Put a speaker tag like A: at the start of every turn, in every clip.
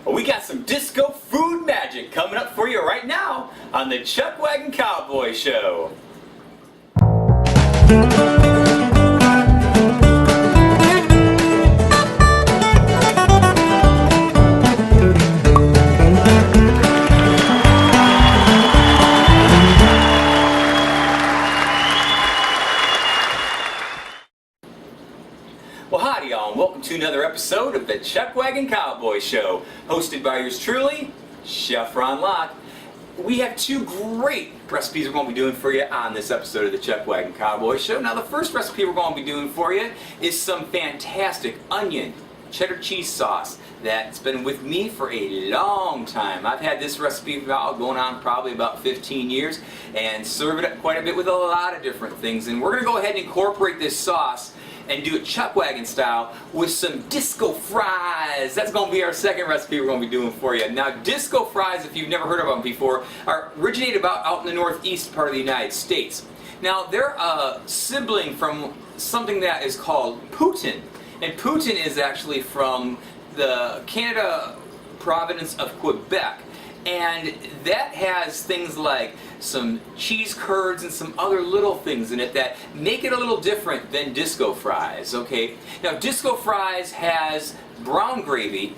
A: We got some disco food magic coming up for you right now on the Chuckwagon Cowboy Show. Well, howdy y'all, and welcome to another episode of the Chuckwagon Cowboy Show, hosted by yours truly, Chef Ron Locke. We have two great recipes we're going to be doing for you on this episode of the Chuckwagon Cowboy Show. Now, the first recipe we're going to be doing for you is some fantastic onion cheddar cheese sauce that's been with me for a long time. I've had this recipe going on probably about 15 years and serve it quite a bit with a lot of different things. And we're going to go ahead and incorporate this sauce and do it Chuckwagon style with some disco fries. That's going to be our second recipe we're going to be doing for you. Now, disco fries, if you've never heard of them before, are originated out in the northeast part of the United States. Now, they're a sibling from something that is called Putin. And Putin is actually from the Canada province of Quebec. And that has things like some cheese curds and some other little things in it that make it a little different than disco fries, okay? Now, disco fries has brown gravy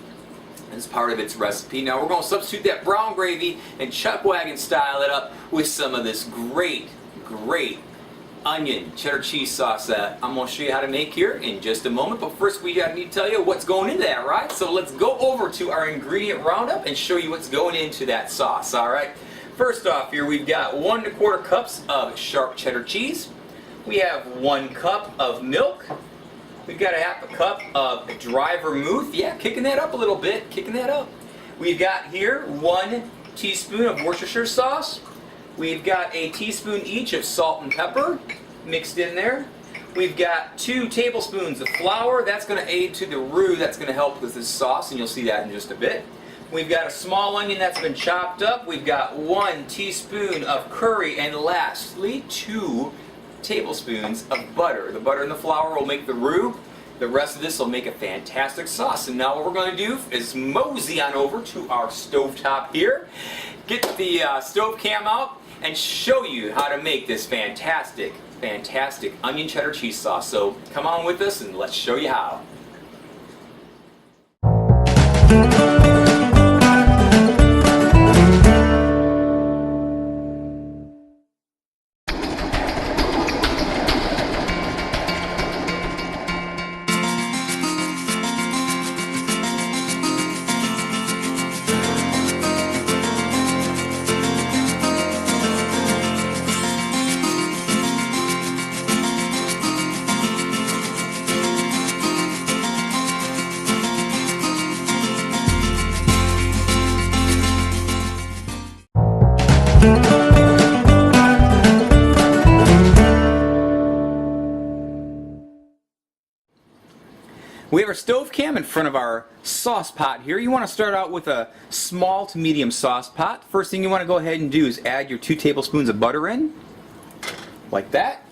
A: as part of its recipe. Now, we're going to substitute that brown gravy and Chuckwagon style it up with some of this great onion cheddar cheese sauce that I'm going to show you how to make here in just a moment. But first, we need to tell you what's going into that, right? So let's go over to our ingredient roundup and show you what's going into that sauce, all right? First off here, we've got 1 1/4 cups of sharp cheddar cheese. We have 1 cup of milk. We've got a 1/2 cup of dry vermouth. Yeah, kicking that up a little bit, kicking that up. We've got here 1 teaspoon of Worcestershire sauce. We've got a teaspoon each of salt and pepper mixed in there. We've got 2 tablespoons of flour. That's going to aid to the roux. That's going to help with this sauce, and you'll see that in just a bit. We've got a small onion that's been chopped up. We've got 1 teaspoon of curry, and lastly 2 tablespoons of butter. The butter and the flour will make the roux. The rest of this will make a fantastic sauce. And now what we're going to do is mosey on over to our stovetop here, get the stove cam out, and show you how to make this fantastic onion cheddar cheese sauce. So come on with us and let's show you how. We have our stove cam in front of our sauce pot here. You want to start out with a small to medium sauce pot. First thing you want to go ahead and do is add your 2 tablespoons of butter in, like that.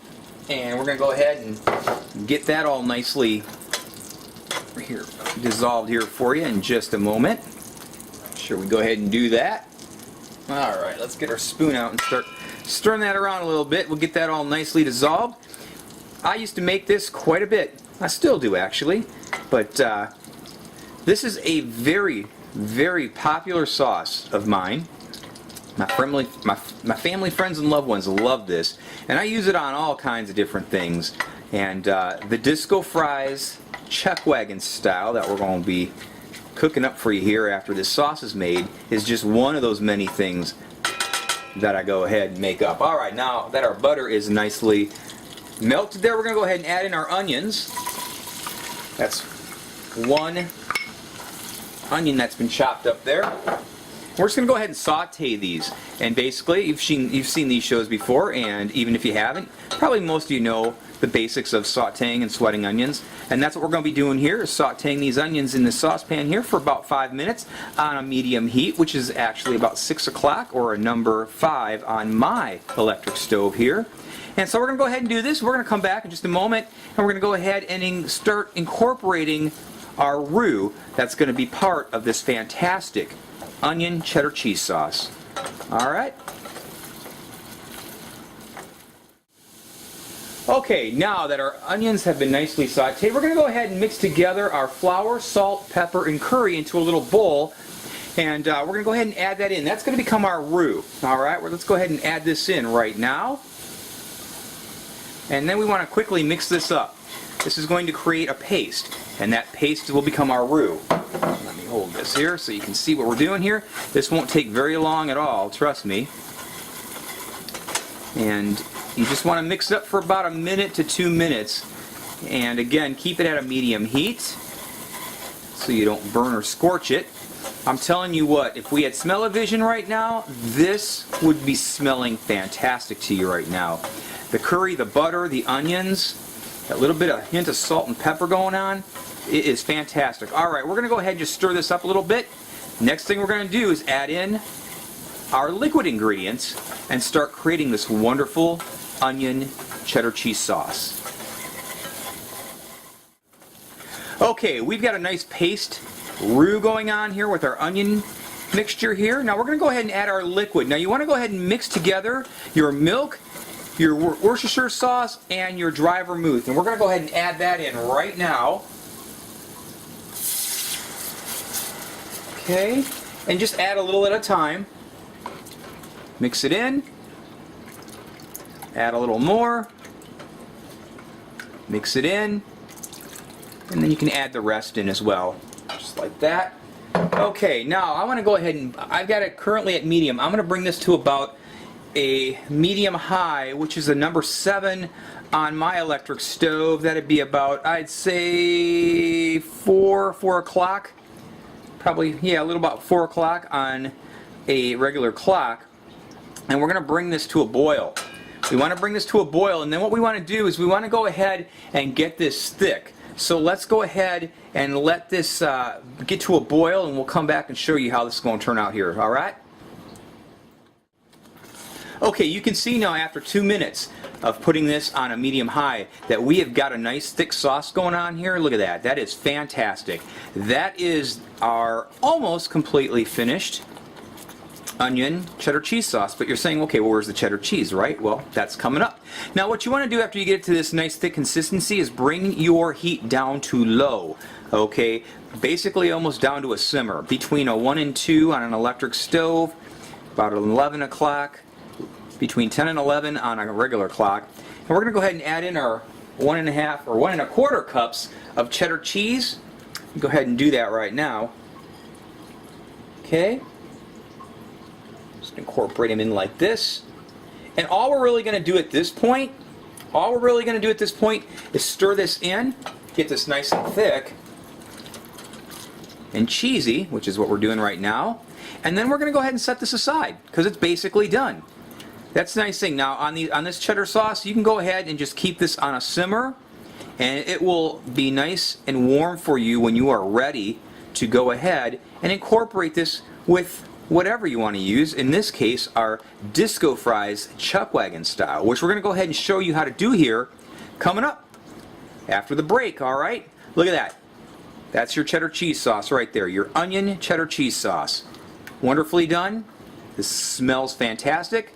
A: And we're going to go ahead and get that all nicely here, dissolved here for you in just a moment. Sure, we go ahead and do that. Alright, let's get our spoon out and start stirring that around a little bit. We'll get that all nicely dissolved. I used to make this quite a bit. I still do, actually. But this is a very popular sauce of mine. My family, friends, and loved ones love this. And I use it on all kinds of different things. And the disco fries Chuckwagon style that we're going to be cooking up for you here after this sauce is made is just one of those many things that I go ahead and make up. Alright, now that our butter is nicely melted there, we're going to go ahead and add in our onions. That's 1 onion that's been chopped up there. We're just going to go ahead and saute these. And basically, you've seen these shows before, and even if you haven't, probably most of you know the basics of sauteing and sweating onions. And that's what we're going to be doing here, is sauteing these onions in the saucepan here for about 5 minutes on a medium heat, which is actually about 6 o'clock, or a number 5 on my electric stove here. And so we're going to go ahead and do this. We're going to come back in just a moment, and we're going to go ahead and start incorporating our roux that's going to be part of this fantastic onion cheddar cheese sauce. All right. Okay, now that our onions have been nicely sauteed, we're going to go ahead and mix together our flour, salt, pepper, and curry into a little bowl. And we're going to go ahead and add that in. That's going to become our roux. All right, well, let's go ahead and add this in right now. And then we want to quickly mix this up. This is going to create a paste, and that paste will become our roux. Let me hold this here so you can see what we're doing here. This won't take very long at all, trust me. And you just want to mix it up for about 1 minute to 2 minutes. And again, keep it at a medium heat so you don't burn or scorch it. I'm telling you what, if we had smell-o-vision right now, this would be smelling fantastic to you right now. The curry, the butter, the onions, that little bit of hint of salt and pepper going on, it is fantastic. Alright, we're going to go ahead and just stir this up a little bit. Next thing we're going to do is add in our liquid ingredients and start creating this wonderful onion cheddar cheese sauce. Okay, we've got a nice paste roux going on here with our onion mixture here. Now we're going to go ahead and add our liquid. Now you want to go ahead and mix together your milk, your Worcestershire sauce, and your dry vermouth. And we're going to go ahead and add that in right now. Okay, and just add a little at a time. Mix it in. Add a little more. Mix it in. And then you can add the rest in as well. Just like that. Okay, now I want to go ahead and, I've got it currently at medium. I'm going to bring this to about a medium high, which is a number 7 on my electric stove. That'd be about, I'd say, 4 o'clock. Probably, yeah, a little about 4 o'clock on a regular clock. And we're going to bring this to a boil. We want to bring this to a boil, and then what we want to do is we want to go ahead and get this thick. So let's go ahead and let this get to a boil, and we'll come back and show you how this is going to turn out here. All right? Okay, you can see now after 2 minutes of putting this on a medium high that we have got a nice thick sauce going on here. Look at that. That is fantastic. That is our almost completely finished onion cheddar cheese sauce. But you're saying, okay, well, where's the cheddar cheese, right? Well, that's coming up. Now what you want to do after you get to this nice thick consistency is bring your heat down to low. Okay, basically almost down to a simmer, between a 1 and 2 on an electric stove, about 11 o'clock, between 10 and 11 on a regular clock. And we're going to go ahead and add in our 1.5 or 1 1/4 cups of cheddar cheese. Go ahead and do that right now. Okay. Just incorporate them in like this. And all we're really going to do at this point, is stir this in, get this nice and thick and cheesy, which is what we're doing right now. And then we're going to go ahead and set this aside because it's basically done. That's the nice thing. Now on this cheddar sauce, you can go ahead and just keep this on a simmer, and it will be nice and warm for you when you are ready to go ahead and incorporate this with whatever you want to use. In this case, our disco fries Chuckwagon style, which we're going to go ahead and show you how to do here coming up after the break. All right, look at that. That's your cheddar cheese sauce right there, your onion cheddar cheese sauce. Wonderfully done. This smells fantastic.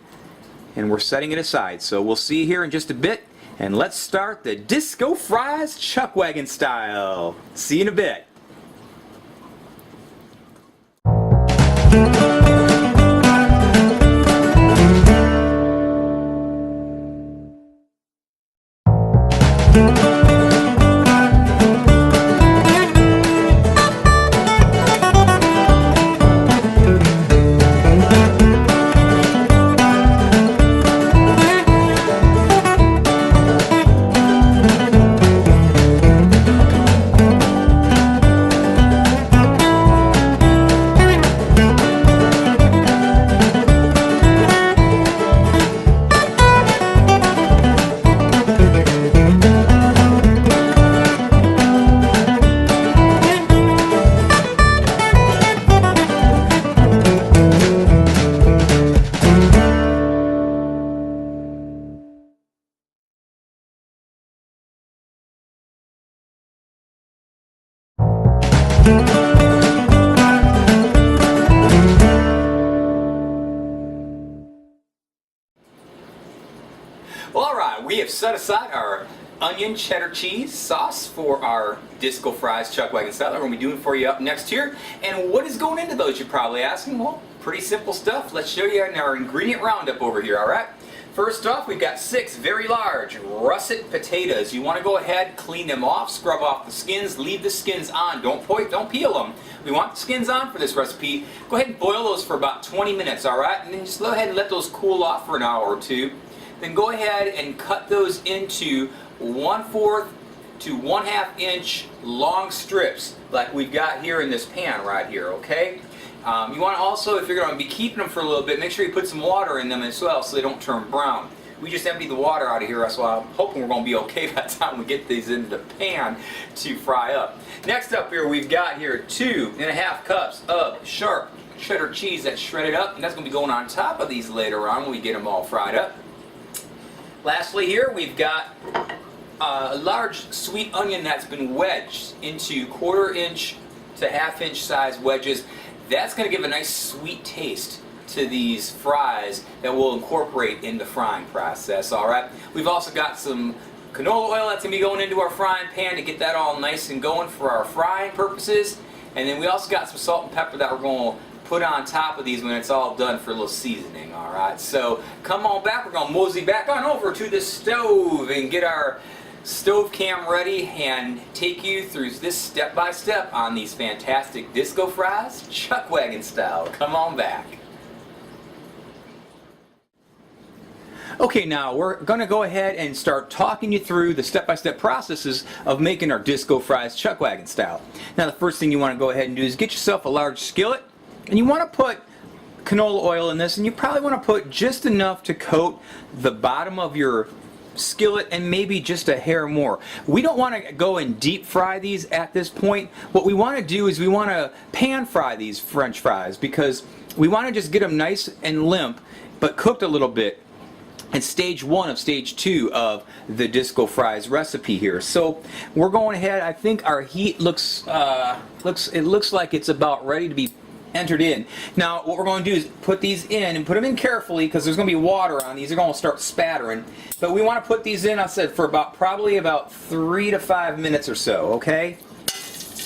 A: And we're setting it aside. So we'll see you here in just a bit. And let's start the disco fries Chuckwagon style. See you in a bit. set aside our onion cheddar cheese sauce for our disco fries Chuckwagon style. We're going to be doing for you up next here. And what is going into those, you're probably asking? Well, pretty simple stuff. Let's show you in our ingredient roundup over here, alright? First off, we've got 6 very large russet potatoes. You want to go ahead, clean them off, scrub off the skins, leave the skins on. Don't peel them. We want the skins on for this recipe. Go ahead and boil those for about 20 minutes, alright? And then just go ahead and let those cool off for an hour or two. Then go ahead and cut those into 1/4 to 1/2 inch long strips like we've got here in this pan right here, okay? You want to also, if you're going to be keeping them for a little bit, make sure you put some water in them as well so they don't turn brown. We just emptied the water out of here, so I'm hoping we're going to be okay by the time we get these into the pan to fry up. Next up here, we've got here 2½ cups of sharp cheddar cheese that's shredded up, and that's going to be going on top of these later on when we get them all fried up. Lastly here, we've got a large sweet onion that's been wedged into 1/4 inch to 1/2 inch size wedges. That's going to give a nice sweet taste to these fries that we'll incorporate in the frying process, alright? We've also got some canola oil that's going to be going into our frying pan to get that all nice and going for our frying purposes. And then we also got some salt and pepper that we're going to put on top of these when it's all done for a little seasoning, alright? So come on back, we're going to mosey back on over to the stove and get our stove cam ready and take you through this step-by-step on these fantastic disco fries, Chuckwagon style. Come on back. Okay, now we're going to go ahead and start talking you through the step-by-step processes of making our disco fries Chuckwagon style. Now the first thing you want to go ahead and do is get yourself a large skillet, and you want to put canola oil in this, and you probably want to put just enough to coat the bottom of your skillet and maybe just a hair more. We don't want to go and deep fry these at this point. What we want to do is we want to pan fry these French fries because we want to just get them nice and limp but cooked a little bit in stage 1 of stage 2 of the disco fries recipe here. So we're going ahead. I think our heat looks like it's about ready to be entered in. Now what we're going to do is put these in and put them in carefully because there's going to be water on these. They're going to start spattering. But we want to put these in, I said, for probably about 3 to 5 minutes or so, okay?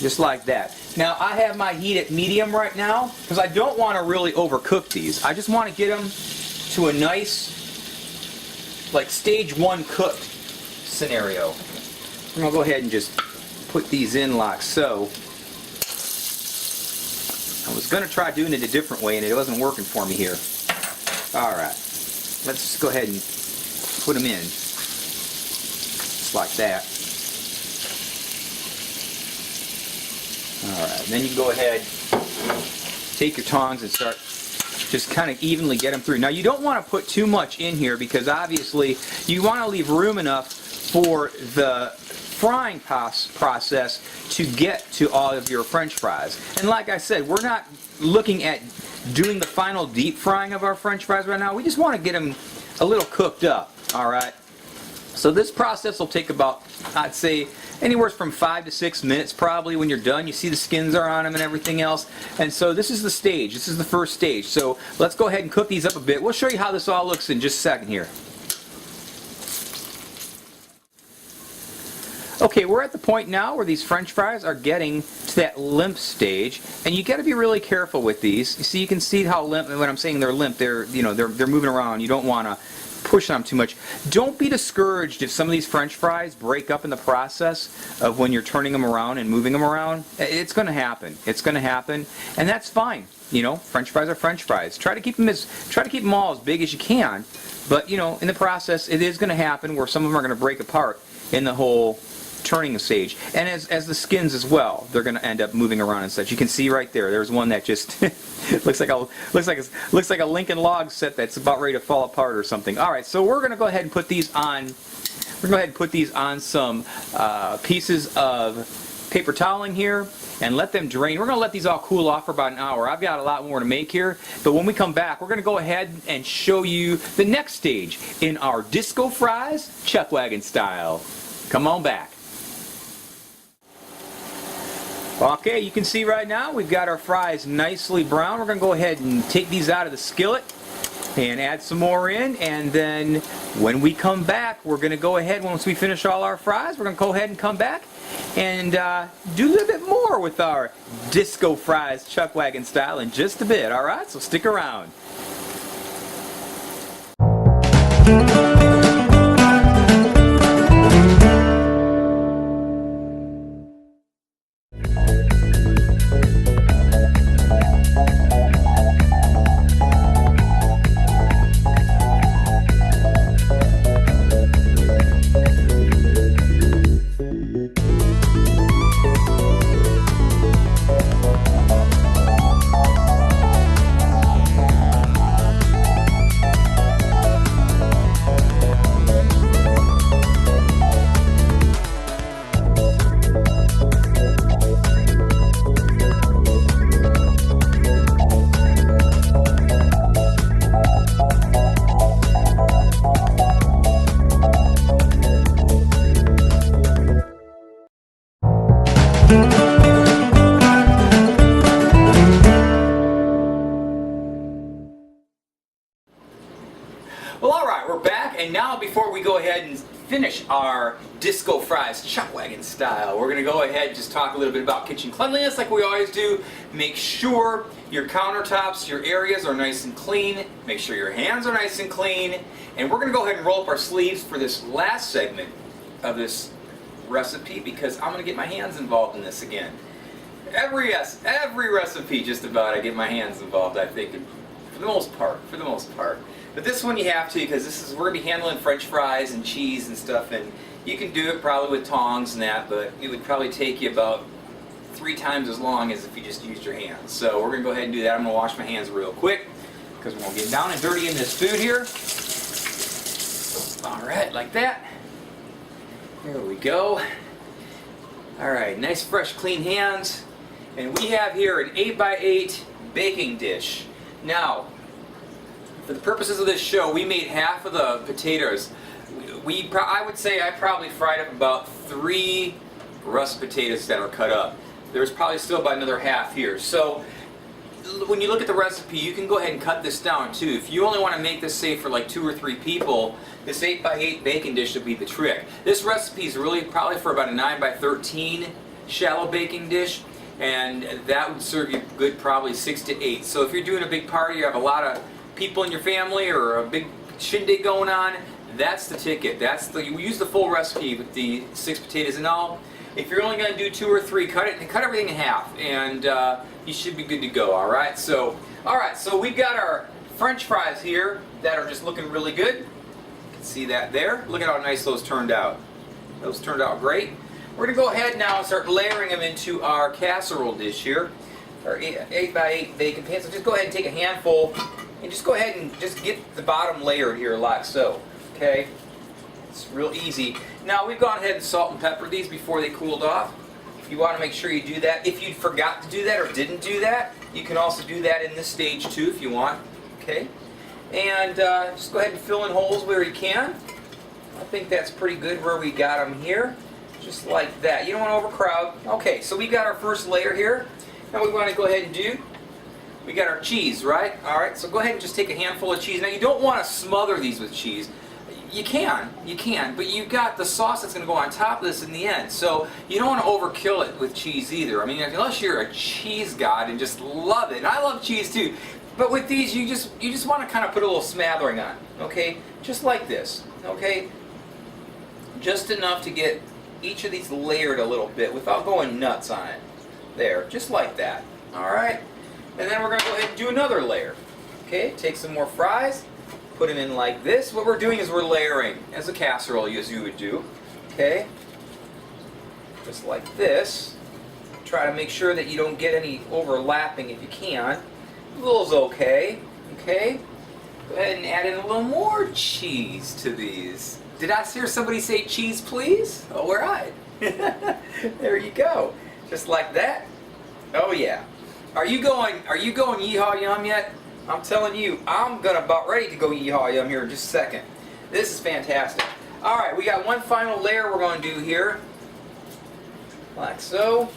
A: Just like that. Now I have my heat at medium right now because I don't want to really overcook these. I just want to get them to a nice, like stage 1 cooked scenario. I'm going to go ahead and just put these in like so. I was going to try doing it a different way and it wasn't working for me here. Alright, let's just go ahead and put them in. Just like that. Alright, then you can go ahead, take your tongs and start just kind of evenly get them through. Now you don't want to put too much in here because obviously you want to leave room enough for the frying process to get to all of your French fries. And like I said, we're not looking at doing the final deep frying of our French fries right now. We just want to get them a little cooked up, alright? So this process will take about, I'd say, anywhere from 5 to 6 minutes probably when you're done. You see the skins are on them and everything else. And so this is the stage. This is the first stage. So let's go ahead and cook these up a bit. We'll show you how this all looks in just a second here. Okay, we're at the point now where these French fries are getting to that limp stage, and you got to be really careful with these. You see, you can see how limp. And when I'm saying they're limp, they're moving around. You don't want to push on them too much. Don't be discouraged if some of these French fries break up in the process of when you're turning them around and moving them around. It's going to happen. It's going to happen, and that's fine. You know, French fries are French fries. Try to keep them all as big as you can, but you know, in the process, it is going to happen where some of them are going to break apart in the whole turning stage, and as the skins as well, they're going to end up moving around and such. You can see right there. There's one that just looks like a Lincoln log set that's about ready to fall apart or something. All right, so we're going to go ahead and put these on. We're going to go ahead and put these on some pieces of paper toweling here and let them drain. We're going to let these all cool off for about an hour. I've got a lot more to make here, but when we come back, we're going to go ahead and show you the next stage in our disco fries, Chuckwagon style. Come on back. Okay, you can see right now we've got our fries nicely brown. We're going to go ahead and take these out of the skillet. and add some more in, and then when we come back, we're going to go ahead, once we finish all our fries, we're going to go ahead and come back and do a little bit more with our disco fries Chuckwagon style in just a bit. Alright, so stick around. Well, alright, we're back, and now before we go ahead and finish our disco fries Chuckwagon style, we're going to go ahead and just talk a little bit about kitchen cleanliness like we always do. Make sure your countertops, your areas are nice and clean. Make sure your hands are nice and clean. And we're going to go ahead and roll up our sleeves for this last segment of this recipe because I'm going to get my hands involved in this again. Every recipe just about I get my hands involved, I think, for the most part. But this one you have to, because we're going to be handling French fries and cheese and stuff, and you can do it probably with tongs and that, but it would probably take you about 3 times as long as if you just used your hands. So we're going to go ahead and do that. I'm going to wash my hands real quick, because we're going to get down and dirty in this food here. Alright, like that. There we go. Alright, nice fresh clean hands. And we have here an 8x8 baking dish. Now, for the purposes of this show, we made half of the potatoes. I would say I probably fried up about 3 russet potatoes that are cut up. There's probably still about another half here. So when you look at the recipe, you can go ahead and cut this down too. If you only want to make this, say, for like 2 or 3 people, this 8x8 baking dish would be the trick. This recipe is really probably for about a 9x13 shallow baking dish, and that would serve you good probably 6 to 8. So if you're doing a big party, you have a lot of people in your family or a big shindig going on, that's the ticket. You use the full recipe with the 6 potatoes and all. If you're only going to do 2 or 3, cut everything in half, and you should be good to go. All right. So we've got our French fries here that are just looking really good. You can see that there. Look at how nice those turned out. Those turned out great. We're going to go ahead now and start layering them into our casserole dish here, our 8x8 baking pan. So just go ahead and take a handful. And just go ahead and just get the bottom layered here like so, okay? It's real easy. Now we've gone ahead and salt and peppered these before they cooled off. You want to make sure you do that. If you forgot to do that or didn't do that, you can also do that in this stage too if you want, okay? And just go ahead and fill in holes where you can. I think that's pretty good where we got them here. Just like that. You don't want to overcrowd. Okay, so we got our first layer here. Now we want to go ahead and do, we got our cheese, right? Alright, so go ahead and just take a handful of cheese. Now you don't want to smother these with cheese. You can, but you've got the sauce that's going to go on top of this in the end. So you don't want to overkill it with cheese either. I mean, unless you're a cheese god and just love it. And I love cheese too. But with these, you just want to kind of put a little smattering on, okay? Just like this, okay? Just enough to get each of these layered a little bit without going nuts on it. There, just like that. Alright? And then we're going to go ahead and do another layer. Okay, take some more fries, put them in like this. What we're doing is we're layering as a casserole as you would do. Okay? Just like this. Try to make sure that you don't get any overlapping if you can. A little's okay. Okay? Go ahead and add in a little more cheese to these. Did I hear somebody say cheese please? Oh, we're right. There you go. Just like that. Oh yeah. Are you going yee haw yum yet? I'm telling you, I'm about ready to go yee haw yum here in just a second. This is fantastic. Alright, we got one final layer we're going to do here. Like so.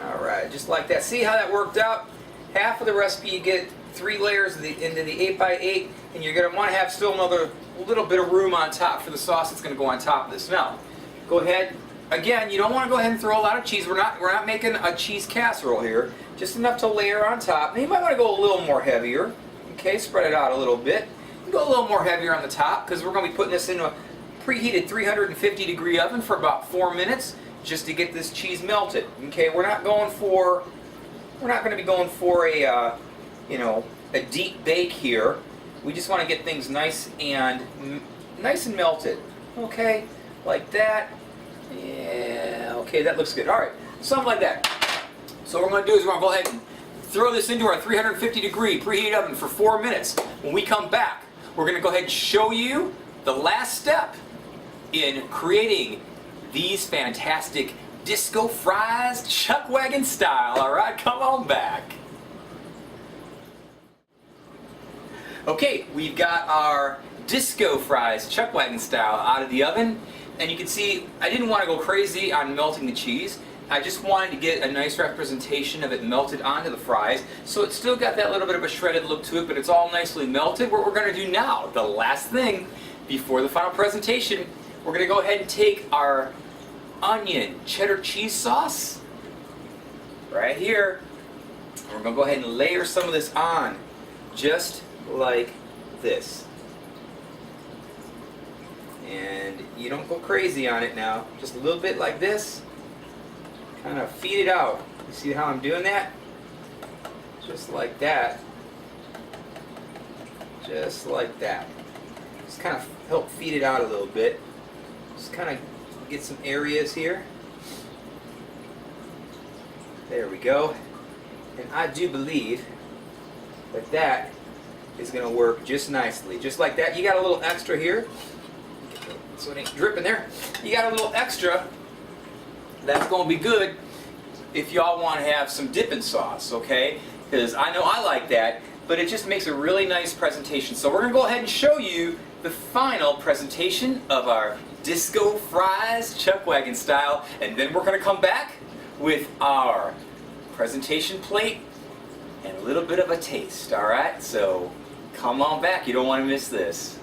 A: Alright, just like that. See how that worked out? Half of the recipe you get 3 layers into the 8x8, and you're going to want to have still another little bit of room on top for the sauce that's going to go on top of this. Now, go ahead. Again, you don't want to go ahead and throw a lot of cheese. We're not making a cheese casserole here. Just enough to layer on top. And you might want to go a little more heavier. Okay, spread it out a little bit. You go a little more heavier on the top because we're going to be putting this in a preheated 350-degree oven for about 4 minutes just to get this cheese melted. Okay, we're not going to be going for a a deep bake here. We just want to get things nice and melted. Okay, like that. Yeah, okay, that looks good. All right, something like that. So what we're going to do is we're going to go ahead and throw this into our 350-degree preheated oven for 4 minutes. When we come back, we're going to go ahead and show you the last step in creating these fantastic disco fries, Chuckwagon style. All right, come on back. Okay, we've got our disco fries, Chuckwagon style, out of the oven. And you can see I didn't want to go crazy on melting the cheese. I just wanted to get a nice representation of it melted onto the fries. So it's still got that little bit of a shredded look to it, but it's all nicely melted. What we're going to do now, the last thing before the final presentation, we're going to go ahead and take our onion cheddar cheese sauce right here. And we're going to go ahead and layer some of this on just like this. And you don't go crazy on it now, just a little bit like this. Kind of feed it out. You see how I'm doing that? Just like that. Just like that. Just kind of help feed it out a little bit. Just kind of get some areas here. There we go. And I do believe that that is going to work just nicely. Just like that. You got a little extra here, so it ain't dripping there. You got a little extra. That's going to be good if y'all want to have some dipping sauce, okay? Because I know I like that, but it just makes a really nice presentation. So we're going to go ahead and show you the final presentation of our disco fries, Chuckwagon style, and then we're going to come back with our presentation plate and a little bit of a taste, all right? So come on back, you don't want to miss this.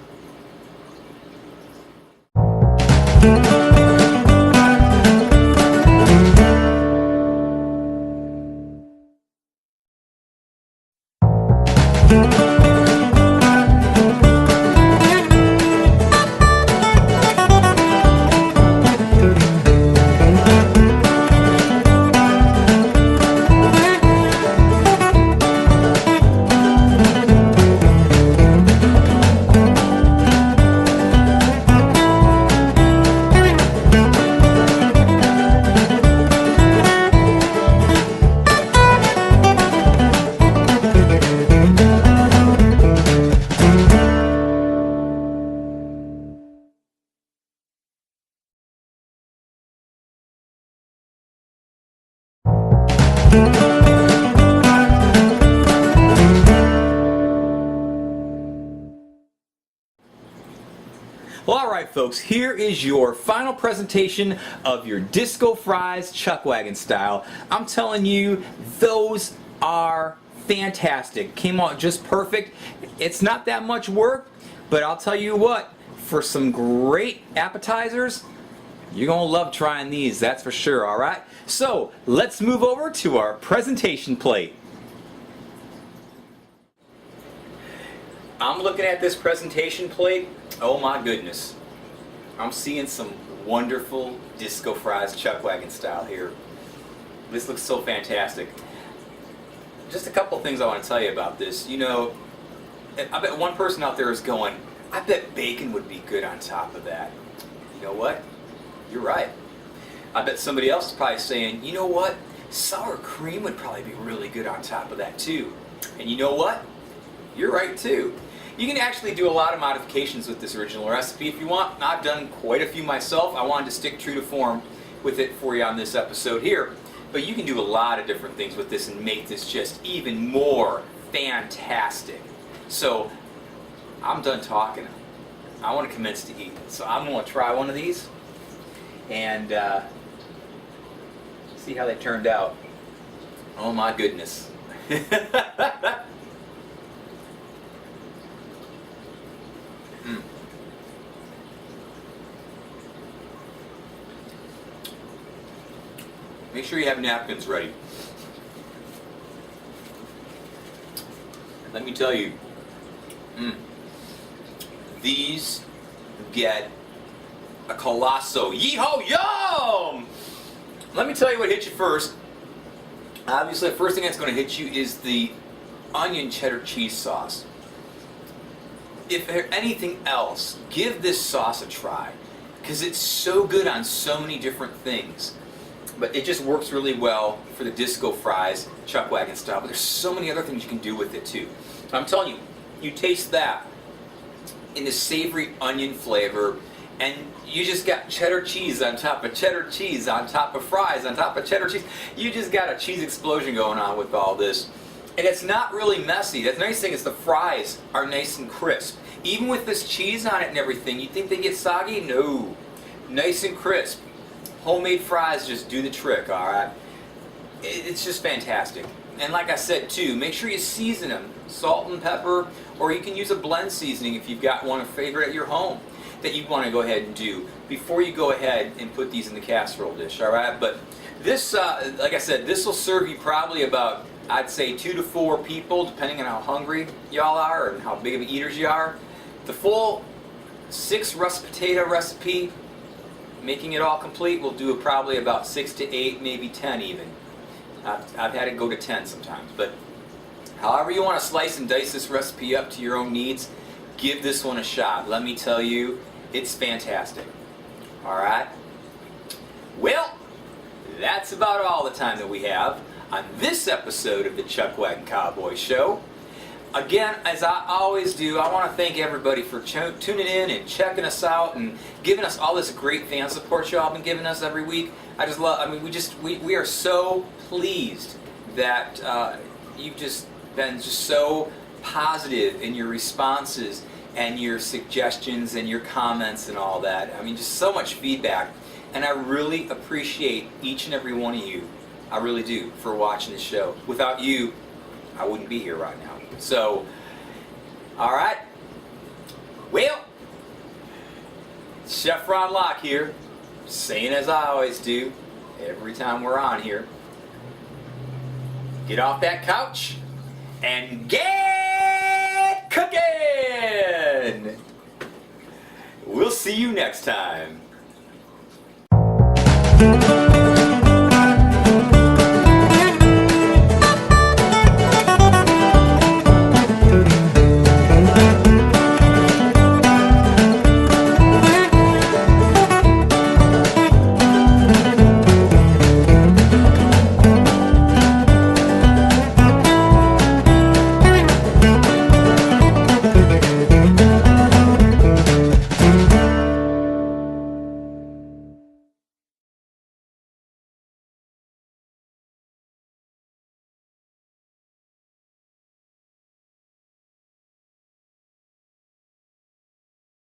A: Well, alright folks, here is your final presentation of your disco fries Chuckwagon style. I'm telling you, those are fantastic. Came out just perfect. It's not that much work, but I'll tell you what, for some great appetizers, you're going to love trying these, that's for sure, alright? So, let's move over to our presentation plate. I'm looking at this presentation plate. Oh my goodness. I'm seeing some wonderful disco fries Chuckwagon style here. This looks so fantastic. Just a couple things I want to tell you about this. You know, I bet one person out there is going, I bet bacon would be good on top of that. You know what? You're right. I bet somebody else is probably saying, you know what? Sour cream would probably be really good on top of that too. And you know what? You're right too. You can actually do a lot of modifications with this original recipe if you want. I've done quite a few myself. I wanted to stick true to form with it for you on this episode here. But you can do a lot of different things with this and make this just even more fantastic. So I'm done talking. I want to commence to eat. So I'm going to try one of these and see how they turned out. Oh my goodness. Make sure you have napkins ready. Let me tell you, these get a colossal YEE HAW yum! Let me tell you what hit you first. Obviously, the first thing that's going to hit you is the onion cheddar cheese sauce. If there's anything else, give this sauce a try, because it's so good on so many different things. But it just works really well for the disco fries, Chuckwagon style. But there's so many other things you can do with it too. I'm telling you, you taste that in the savory onion flavor, and you just got cheddar cheese on top of cheddar cheese on top of fries on top of cheddar cheese. You just got a cheese explosion going on with all this. And it's not really messy. The nice thing is the fries are nice and crisp. Even with this cheese on it and everything, you think they get soggy? No. Nice and crisp. Homemade fries just do the trick, alright? It's just fantastic. And like I said too, make sure you season them. Salt and pepper, or you can use a blend seasoning if you've got one favorite at your home that you want to go ahead and do before you go ahead and put these in the casserole dish, alright? But this, like I said, this will serve you probably about, I'd say 2 to 4 people, depending on how hungry y'all are and how big of eaters you are. The full 6 russet potato recipe, making it all complete, will do probably about 6 to 8, maybe 10 even. I've had it go to 10 sometimes, but however you want to slice and dice this recipe up to your own needs, give this one a shot. Let me tell you, it's fantastic. Alright? Well, that's about all the time that we have on this episode of the Chuckwagon Cowboy Show. Again, as I always do, I want to thank everybody for tuning in and checking us out and giving us all this great fan support y'all been giving us every week. I just love, I mean, we are so pleased that you've just been just so positive in your responses and your suggestions and your comments and all that. I mean, just so much feedback, and I really appreciate each and every one of you. I really do, for watching the show. Without you, I wouldn't be here right now. So, alright. Well, Chef Ron Locke here, saying as I always do, every time we're on here, get off that couch and get cooking! We'll see you next time.